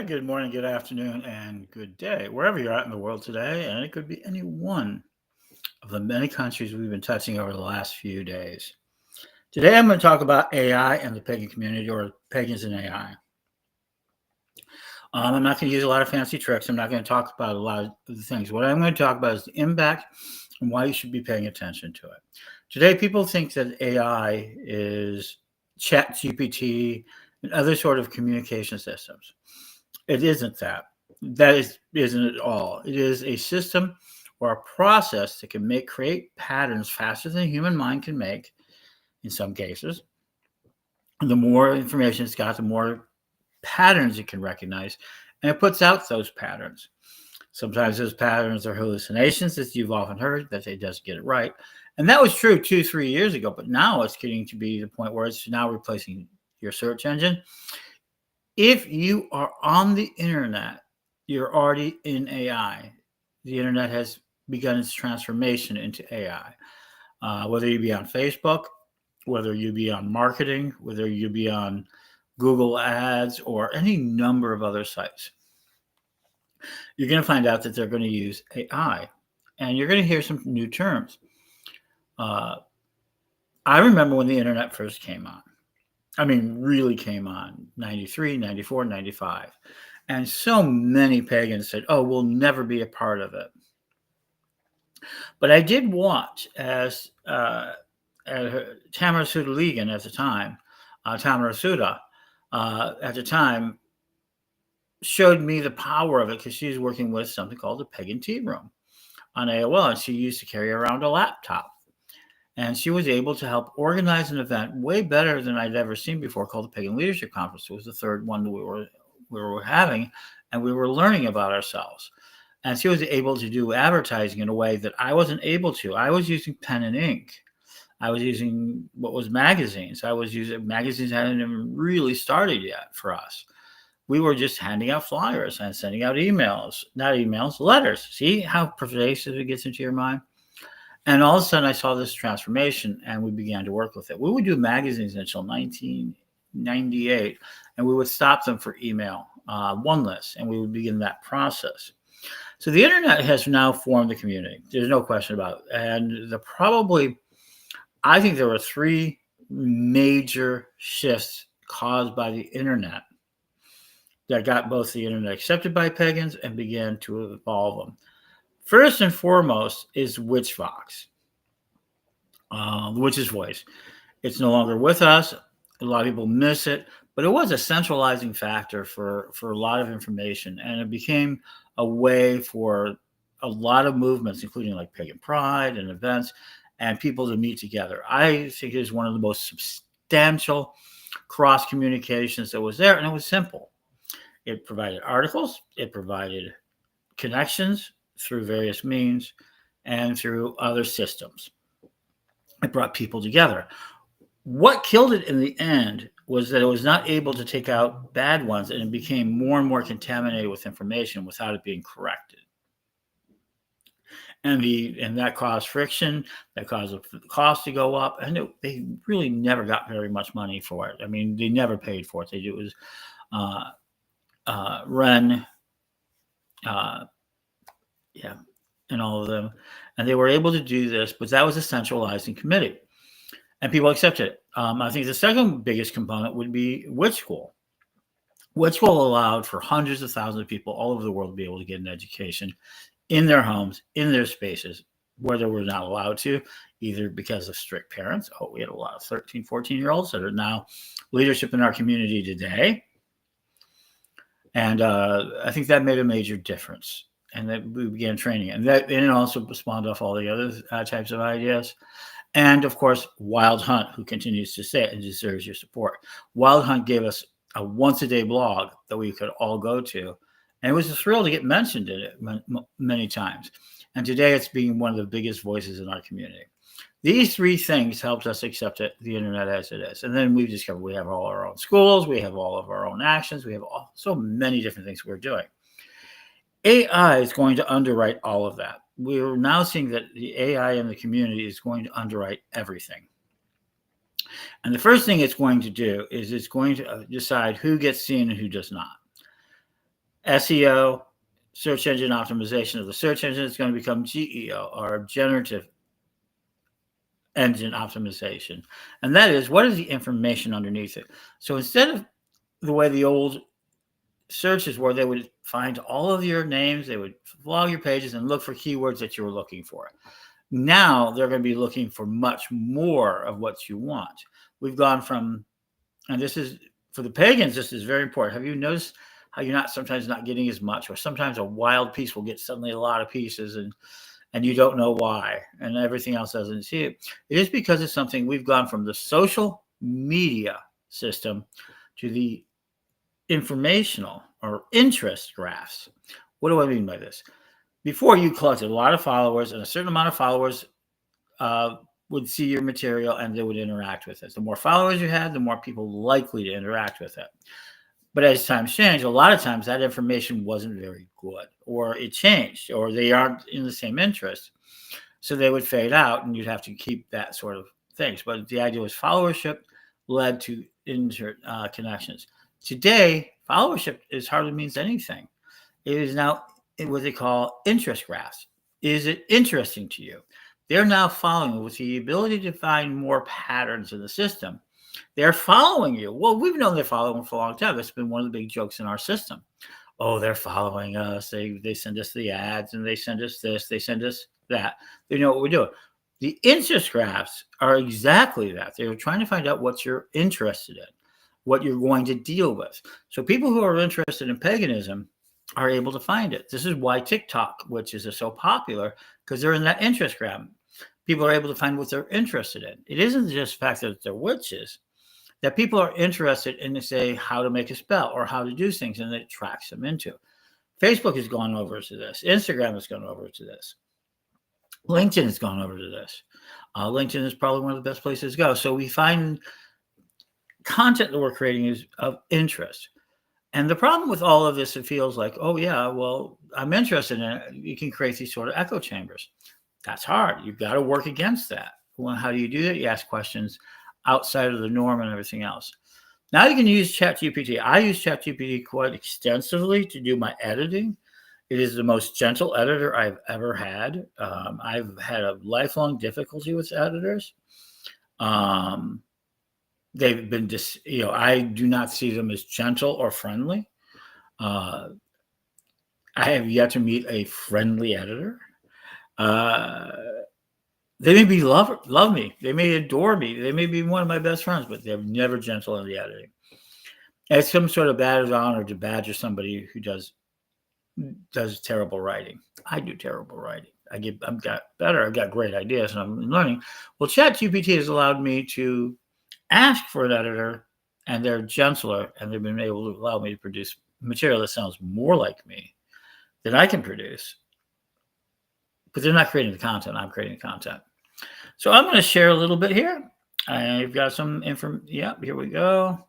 Good morning, good afternoon, and good day, wherever you're at in the world today. And it could be any one of the many countries we've been touching over the last few days. Today, I'm going to talk about AI and the pagan community, or pagans and AI. I'm not going to use a lot of fancy tricks. I'm not going to talk about a lot of the things. What I'm going to talk about is the impact and why you should be paying attention to it. Today, people think that AI is Chat GPT and other sort of communication systems. It isn't that. Isn't at all. It is a system or a process that can create patterns faster than the human mind can make in some cases. And the more information it's got, the more patterns it can recognize, and it puts out those patterns. Sometimes those patterns are hallucinations, as you've often heard, that it doesn't get it right. And that was true 2, 3 years ago, but now it's getting to be the point where it's now replacing your search engine. If you are on the internet, you're already in AI. The internet has begun its transformation into AI. Whether you be on Facebook, whether you be on marketing, whether you be on Google Ads, or any number of other sites, you're going to find out that they're going to use AI. And you're going to hear some new terms. I remember when the internet first came on. I mean, really came on, 93, 94, 95. And so many pagans said, oh, we'll never be a part of it. But I did watch as Tamara Suda at the time, Tamara Suda at the time, showed me the power of it because she was working with something called the Pagan Tea Room on AOL, and she used to carry around a laptop. And she was able to help organize an event way better than I'd ever seen before, called the Pagan Leadership Conference. It was the third one that we were having, and we were learning about ourselves. And she was able to do advertising in a way that I wasn't able to. I was using pen and ink. I was using what was magazines. I was using magazines that hadn't even really started yet for us. We were just handing out flyers and sending out letters. See how pervasive it gets into your mind? And all of a sudden, I saw this transformation, and we began to work with it. We would do magazines until 1998, and we would stop them for email, one list, and we would begin that process. So the internet has now formed the community. There's no question about it. And I think there were three major shifts caused by the internet that got both the internet accepted by pagans and began to evolve them. First and foremost is Witchvox, the witch's voice. It's no longer with us. A lot of people miss it, but it was a centralizing factor for a lot of information, and it became a way for a lot of movements, including like Pagan Pride and events, and people to meet together. I think it is one of the most substantial cross communications that was there, and it was simple. It provided articles, it provided connections through various means and through other systems. It brought people together. What killed it in the end was that it was not able to take out bad ones, and it became more and more contaminated with information without it being corrected. And that caused friction, that caused the cost to go up, and they really never got very much money for it. I mean, they never paid for it. It was Ren, and all of them, and they were able to do this, but that was a centralizing committee, and people accepted it. I think the second biggest component would be Witch School. Witch School allowed for hundreds of thousands of people all over the world to be able to get an education in their homes, in their spaces, where they were not allowed to, either because of strict parents. Oh, we had a lot of 13, 14-year-olds that are now leadership in our community today. And I think that made a major difference. And that we began training. And it also spawned off all the other types of ideas. And of course, Wild Hunt, who continues to say it and deserves your support. Wild Hunt gave us a once-a-day blog that we could all go to. And it was a thrill to get mentioned in it many times. And today it's being one of the biggest voices in our community. These three things helped us accept the internet as it is. And then we've discovered we have all our own schools. We have all of our own actions. We have so many different things we're doing. AI is going to underwrite all of that. We're now seeing that the AI in the community is going to underwrite everything. And the first thing it's going to do is it's going to decide who gets seen and who does not. SEO, search engine optimization of the search engine, is going to become GEO, or generative engine optimization. And that is, what is the information underneath it? So instead of the way the old searches were, they would find all of your names, they would log your pages and look for keywords that you were looking for. Now they're going to be looking for much more of what you want. We've gone from, and this is for the pagans, this is very important. Have you noticed how you're sometimes not getting as much, or sometimes a wild piece will get suddenly a lot of pieces, and you don't know why, and everything else doesn't see it? It is because it's something, we've gone from the social media system to the informational or interest graphs. What do I mean by this? Before, you collected a lot of followers, and a certain amount of followers would see your material and they would interact with it. The more followers you had, the more people likely to interact with it. But as times change, a lot of times that information wasn't very good, or it changed, or they aren't in the same interest. So they would fade out, and you'd have to keep that sort of things. But the idea was followership led to connections. Today, followership hardly means anything. It is now what they call interest graphs. Is it interesting to you? They're now following with the ability to find more patterns in the system. They're following you. Well, we've known they're following for a long time. That's been one of the big jokes in our system. Oh, they're following us. They send us the ads, and they send us this. They send us that. They know what we're doing. The interest graphs are exactly that. They're trying to find out what you're interested in, what you're going to deal with. So people who are interested in paganism are able to find it. This is why TikTok, which is so popular, because they're in that interest graph. People are able to find what they're interested in. It isn't just the fact that they're witches, that people are interested in, say, how to make a spell or how to do things, and it tracks them into. Facebook has gone over to this. Instagram has gone over to this. LinkedIn has gone over to this. LinkedIn is probably one of the best places to go. So we find content that we're creating is of interest. And the problem with all of this, it feels like, oh, yeah, well, I'm interested in it. You can create these sort of echo chambers. That's hard. You've got to work against that. Well, how do you do that? You ask questions outside of the norm and everything else. Now you can use ChatGPT. I use ChatGPT quite extensively to do my editing. It is the most gentle editor I've ever had. I've had a lifelong difficulty with editors. They've been I do not see them as gentle or friendly. I have yet to meet a friendly editor. They may be love me. They may adore me. They may be one of my best friends, but they're never gentle in the editing. It's some sort of badge of honor to badger somebody who does terrible writing. I do terrible writing. I've got better. I've got great ideas, and I'm learning. Well, ChatGPT has allowed me to ask for an editor, and they're gentler, and they've been able to allow me to produce material that sounds more like me than I can produce. But they're not creating the content. I'm creating the content. So I'm going to share a little bit here. I've got some information. Yeah, here we go.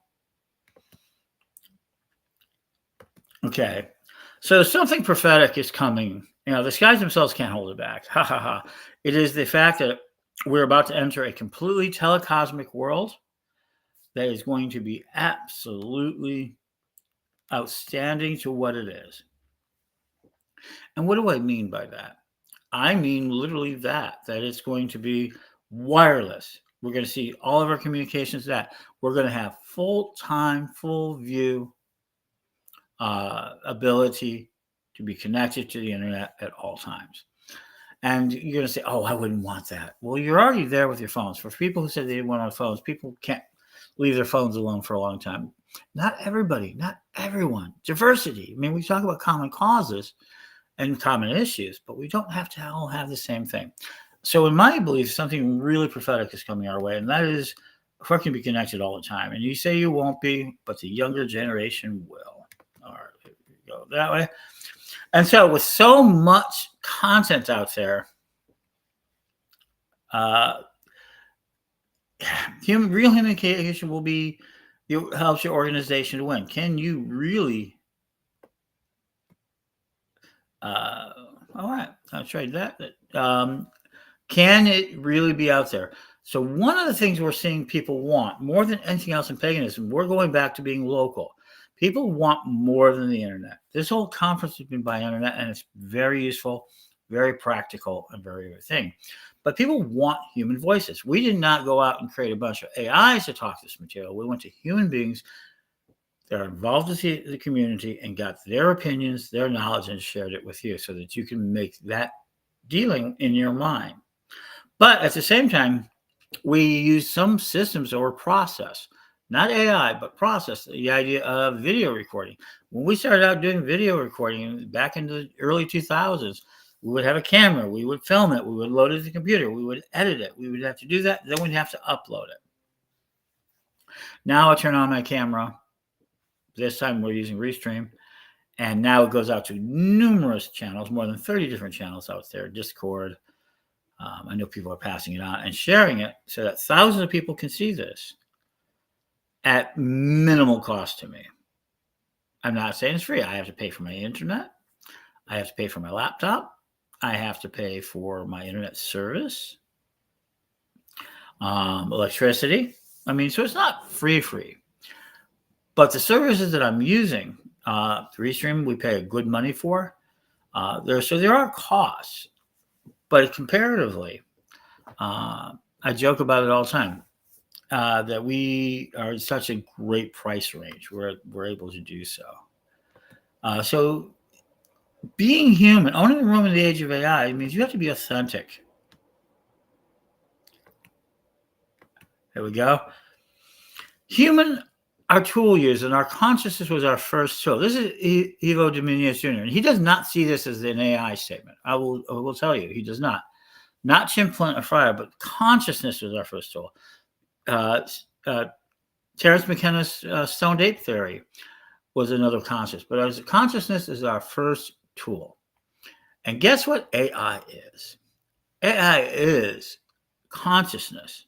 Okay. So something prophetic is coming. The skies themselves can't hold it back. Ha, ha, ha. It is the fact that we're about to enter a completely telecosmic world that is going to be absolutely outstanding to what it is. And what do I mean by that? I mean literally that it's going to be wireless. We're going to see all of our communications that. We're going to have full-time, full-view ability to be connected to the internet at all times. And you're going to say, oh, I wouldn't want that. Well, you're already there with your phones. For people who said they didn't want on phones, people can't leave their phones alone for a long time. Not everybody, not everyone. Diversity. I mean, we talk about common causes and common issues, but we don't have to all have the same thing. So in my belief, something really prophetic is coming our way, and that is we're going to be connected all the time. And you say you won't be, but the younger generation will. All right, here we go that way. And so with so much content out there, real human communication will be helps your organization to win. Can you really? All right, I'll try that. Can it really be out there? So one of the things we're seeing people want more than anything else in paganism, we're going back to being local. People want more than the internet. This whole conference has been by internet, and it's very useful, very practical, and very good thing. But people want human voices. We did not go out and create a bunch of AIs to talk this material. We went to human beings that are involved with the community and got their opinions, their knowledge, and shared it with you so that you can make that dealing in your mind. But at the same time, we use some systems or process, not AI, but process, the idea of video recording. When we started out doing video recording back in the early 2000s, we would have a camera, we would film it, we would load it to the computer, we would edit it, we would have to do that, then we'd have to upload it. Now I turn on my camera. This time we're using Restream, and now it goes out to numerous channels, more than 30 different channels out there, Discord. I know people are passing it on and sharing it so that thousands of people can see this at minimal cost to me. I'm not saying it's free. I have to pay for my internet. I have to pay for my laptop. I have to pay for my internet service, electricity. I mean, so it's not free. But the services that I'm using, Restream, we pay good money for. There are costs, but comparatively, I joke about it all the time, that we are in such a great price range. We're able to do so. So being human, owning the room in the age of AI means you have to be authentic. There we go. Human, our tool use, and our consciousness was our first tool. This is Ivo Dominius Jr., and he does not see this as an AI statement. I will tell you, he does not. Not Jim Flint or Fryer, but consciousness was our first tool. Terence McKenna's stoned ape theory was another conscious, but as consciousness is our first tool. And guess what AI is? AI is consciousness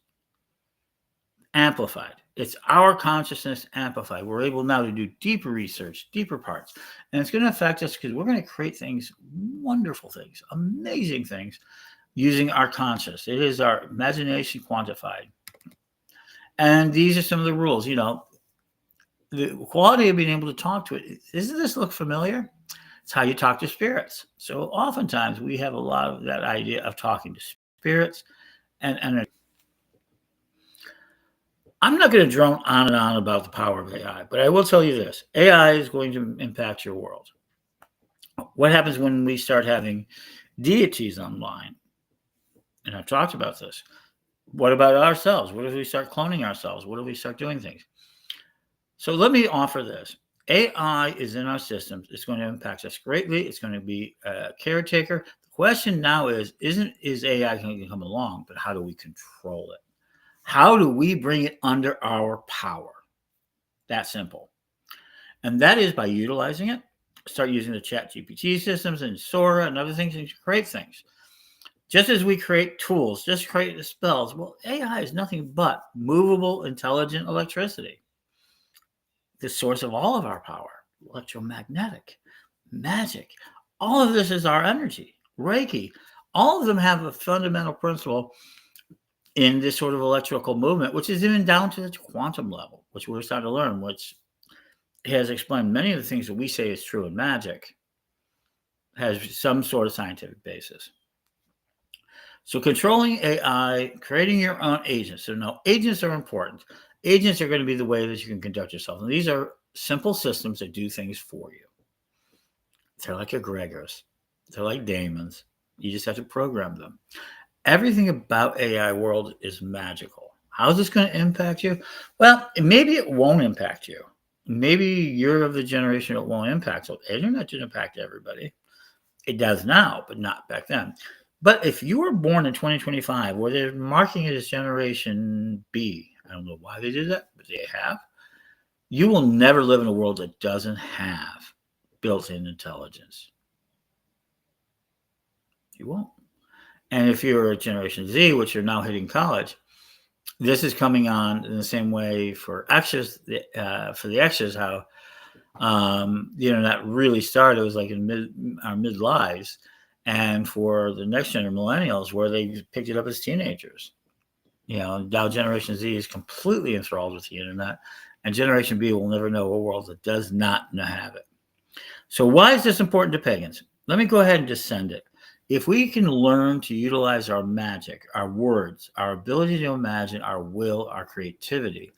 amplified. It's our consciousness amplified. We're able now to do deeper research, deeper parts. And it's going to affect us because we're going to create things, wonderful things, amazing things, using our conscious. It is our imagination quantified. And these are some of the rules. You know, the quality of being able to talk to it. Doesn't this look familiar? It's how you talk to spirits. So oftentimes we have a lot of that idea of talking to spirits. And I'm not going to drone on and on about the power of AI, but I will tell you this. AI is going to impact your world. What happens when we start having deities online? And I've talked about this. What about ourselves? What if we start cloning ourselves? What if we start doing things? So let me offer this. AI is in our systems. It's going to impact us greatly. It's going to be a caretaker. The question now is AI going to come along, but how do we control it? How do we bring it under our power? That simple. And that is by utilizing it. Start using the ChatGPT systems and Sora and other things to create things. Just as we create tools, just create the spells. Well, AI is nothing but movable, intelligent electricity. The source of all of our power, electromagnetic, magic. All of this is our energy, Reiki. All of them have a fundamental principle in this sort of electrical movement, which is even down to the quantum level, which we're starting to learn, which has explained many of the things that we say is true in magic, has some sort of scientific basis. So controlling AI, creating your own agents. So now agents are important. Agents are going to be the way that you can conduct yourself. And these are simple systems that do things for you. They're like egregors. They're like daemons. You just have to program them. Everything about AI world is magical. How is this going to impact you? Well, maybe it won't impact you. Maybe you're of the generation it won't impact. So the internet didn't impact everybody. It does now, but not back then. But if you were born in 2025, where they're marking it as Generation B, I don't know why they did that, but they have, you will never live in a world that doesn't have built-in intelligence. You won't. And if you're a Generation Z, which are now hitting college, this is coming on in the same way for X's, for the X's, how the internet really started. It was like in our midlives. And for the next generation, millennials, where they picked it up as teenagers. You know, now Generation Z is completely enthralled with the internet. And Generation B will never know a world that does not have it. So why is this important to pagans? Let me go ahead and just send it. If we can learn to utilize our magic, our words, our ability to imagine, our will, our creativity,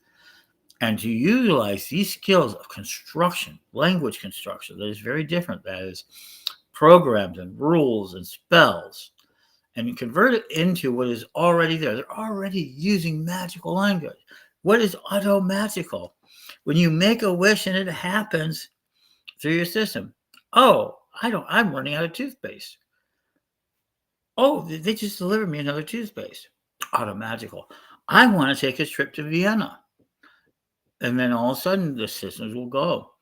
and to utilize these skills of construction, language construction, that is very different, that is programs and rules and spells, and convert it into what is already there. They're already using magical language. What is auto-magical? When you make a wish and it happens through your system. Oh, I'm running out of toothpaste. Oh, they just delivered me another toothpaste. Auto-magical. I want to take a trip to Vienna. And then all of a sudden, the systems will go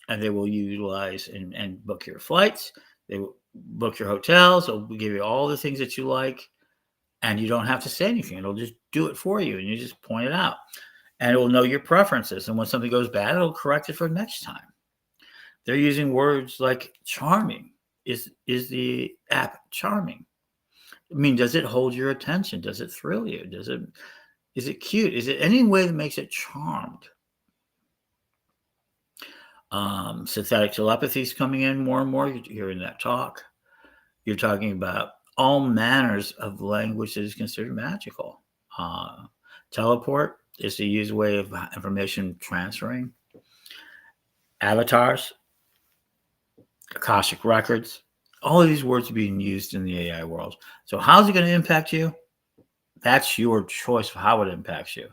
and they will utilize and book your flights. They will book your hotels. They'll give you all the things that you like. And you don't have to say anything. It'll just do it for you. And you just point it out. And it will know your preferences. And when something goes bad, it'll correct it for next time. They're using words like charming. Is the app charming? I mean, does it hold your attention? Does it thrill you? Is it cute? Is it any way that makes it charmed? Synthetic telepathy is coming in more and more. You're hearing that talk. You're talking about all manners of language that is considered magical. Teleport is the used way of information transferring. Avatars, Akashic records, all of these words are being used in the AI world. So how's it going to impact you? That's your choice of how it impacts you.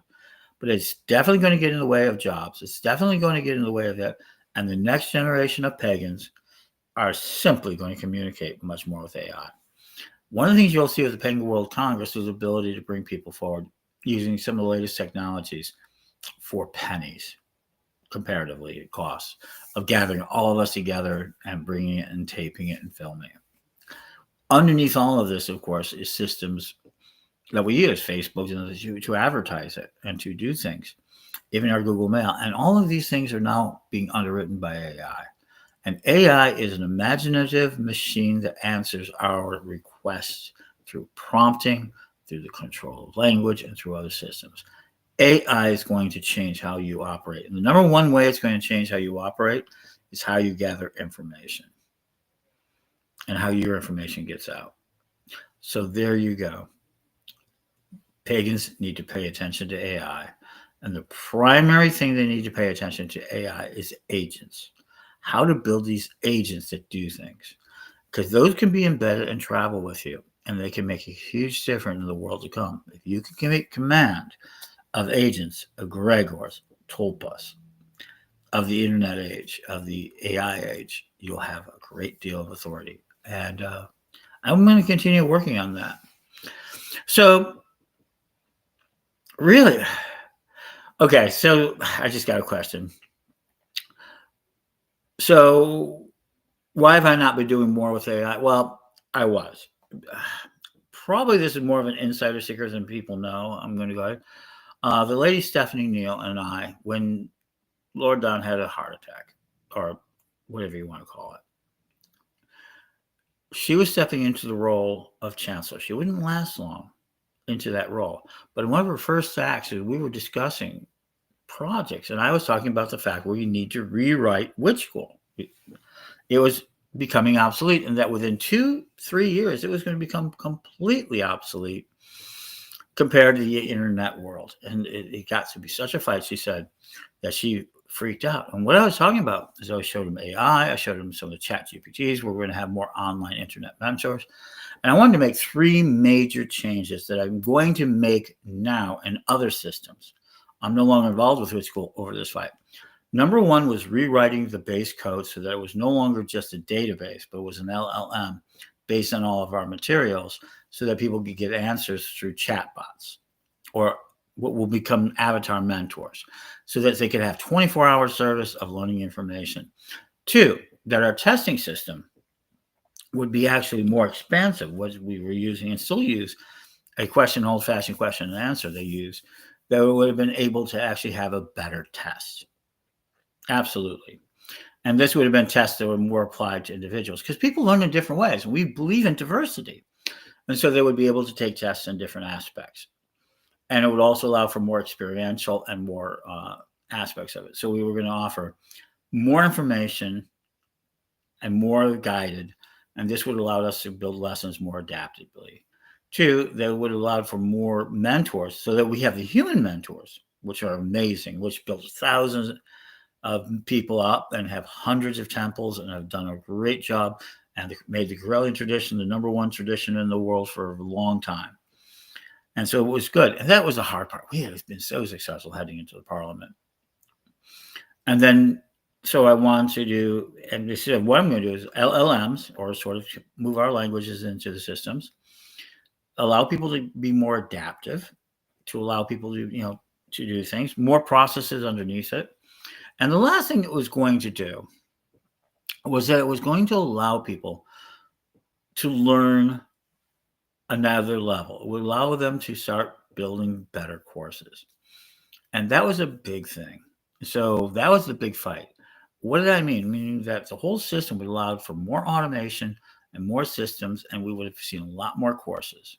But it's definitely going to get in the way of jobs. It's definitely going to get in the way of that. And the next generation of pagans are simply going to communicate much more with AI. One of the things you'll see with the Pagan World Congress is the ability to bring people forward using some of the latest technologies for pennies, comparatively, it costs, of gathering all of us together and bringing it and taping it and filming it. Underneath all of this, of course, is systems that we use, Facebook, to advertise it and to do things, even our Google Mail. And all of these things are now being underwritten by AI. And AI is an imaginative machine that answers our requests through prompting, through the control of language, and through other systems. AI is going to change how you operate. And the number one way it's going to change how you operate is how you gather information and how your information gets out. So there you go. Pagans need to pay attention to AI. And the primary thing they need to pay attention to AI is agents. How to build these agents that do things. Because those can be embedded and travel with you. And they can make a huge difference in the world to come. If you can make command of agents, of Gregors, Tulpas, of the internet age, of the AI age, you'll have a great deal of authority. And I'm going to continue working on that. So, really, okay, so I just got a question. So, why have I not been doing more with AI? Well, I was. Probably this is more of an insider secret than people know. I'm going to go ahead. The lady Stephanie Neal and I, when Lord Don had a heart attack, or whatever you want to call it, she was stepping into the role of chancellor. She wouldn't last long into that role. But in one of her first acts, we were discussing projects, and I was talking about the fact where you need to rewrite witch school. It was becoming obsolete, and that within 2-3 years, it was going to become completely obsolete compared to the internet world. And it got to be such a fight, she said, that she freaked out. And what I was talking about is I showed them AI, I showed them some of the chat GPTs, where we're going to have more online internet mentors. And I wanted to make 3 major changes that I'm going to make now in other systems. I'm no longer involved with Witch School over this fight. Number 1 was rewriting the base code so that it was no longer just a database, but it was an LLM based on all of our materials so that people could get answers through chatbots or what will become avatar mentors so that they could have 24-hour service of learning information. 2, that our testing system would be actually more expansive. What we were using and still use a old-fashioned question and answer they use, that would have been able to actually have a better test. Absolutely. And this would have been tests that were more applied to individuals because people learn in different ways. We believe in diversity. And so they would be able to take tests in different aspects. And it would also allow for more experiential and more aspects of it. So we were going to offer more information and more guided, and this would allow us to build lessons more adaptively. Two, that would allow for more mentors so that we have the human mentors, which are amazing, which built thousands of people up and have hundreds of temples and have done a great job and made the Corellian tradition the number one tradition in the world for a long time. And so it was good. And that was the hard part. We had been so successful heading into the parliament. And then, so I wanted to do, and they said, what I'm going to do is LLMs, or sort of move our languages into the systems, allow people to be more adaptive, to allow people to, to do things, more processes underneath it. And the last thing it was going to do was that it was going to allow people to learn another level. It would allow them to start building better courses. And that was a big thing. So that was the big fight. What did I mean? Meaning that the whole system would allow for more automation and more systems, and we would have seen a lot more courses.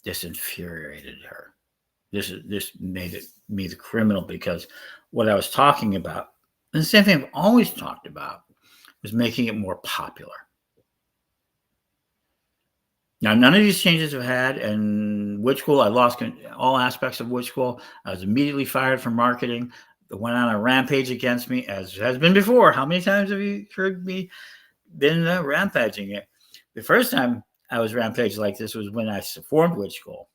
This infuriated her. This made me the criminal, because what I was talking about, and the same thing I've always talked about, was making it more popular. Now, none of these changes I've had, and Witch School, I lost all aspects of Witch School. I was immediately fired from marketing. It went on a rampage against me, as has been before. How many times have you heard me been rampaging it? The first time I was rampaged like this was when I formed Witch School.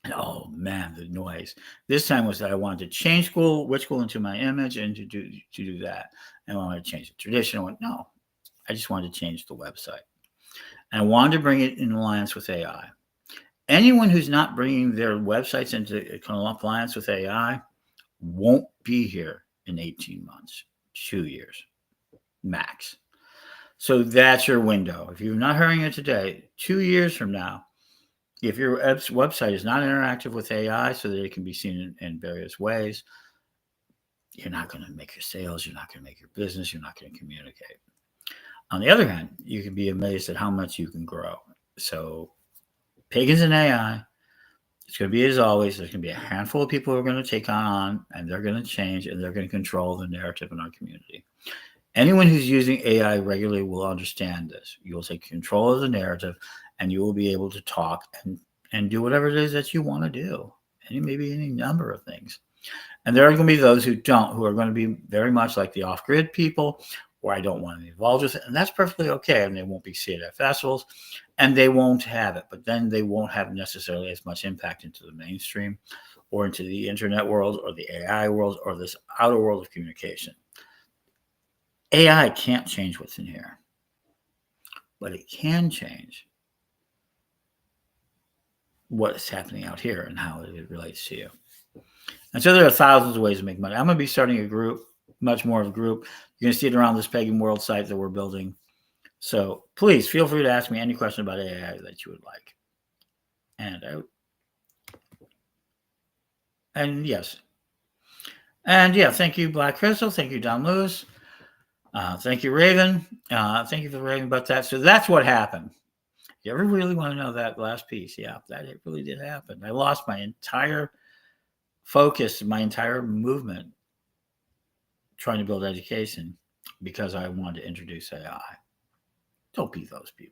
And oh man, the noise. This time was that I wanted to change Witch School into my image, and to do that. And I wanted to change the tradition. I went, no, I just wanted to change the website. And I wanted to bring it in alliance with AI. Anyone who's not bringing their websites into alliance with AI won't be here in 18 months, 2 years, max. So that's your window. If you're not hearing it today, 2 years from now, if your website is not interactive with AI so that it can be seen in various ways, you're not going to make your sales, you're not going to make your business, you're not going to communicate. On the other hand, you can be amazed at how much you can grow. So Pagans and AI, it's going to be as always, there's going to be a handful of people who are going to take on, and they're going to change, and they're going to control the narrative in our community. Anyone who's using AI regularly will understand this. You will take control of the narrative, and you will be able to talk and do whatever it is that you want to do. And maybe any number of things. And there are going to be those who don't, who are going to be very much like the off-grid people, or I don't want to be involved with it. And that's perfectly okay. And they won't be seen at festivals, and they won't have it. But then they won't have necessarily as much impact into the mainstream or into the internet world or the AI world or this outer world of communication. AI can't change what's in here, but it can change what is happening out here and how it relates to you. And so there are thousands of ways to make money. I'm going to be starting a group, much more of a group. You're going to see it around this Pagan World site that we're building. So please feel free to ask me any question about AI that you would like. And yes. And yeah, thank you, Black Crystal. Thank you, Don Lewis. Thank you, Raven. Thank you for raving about that. So that's what happened. You ever really want to know that last piece? Yeah, that it really did happen. I lost my entire focus, my entire movement trying to build education because I wanted to introduce AI. Don't be those people.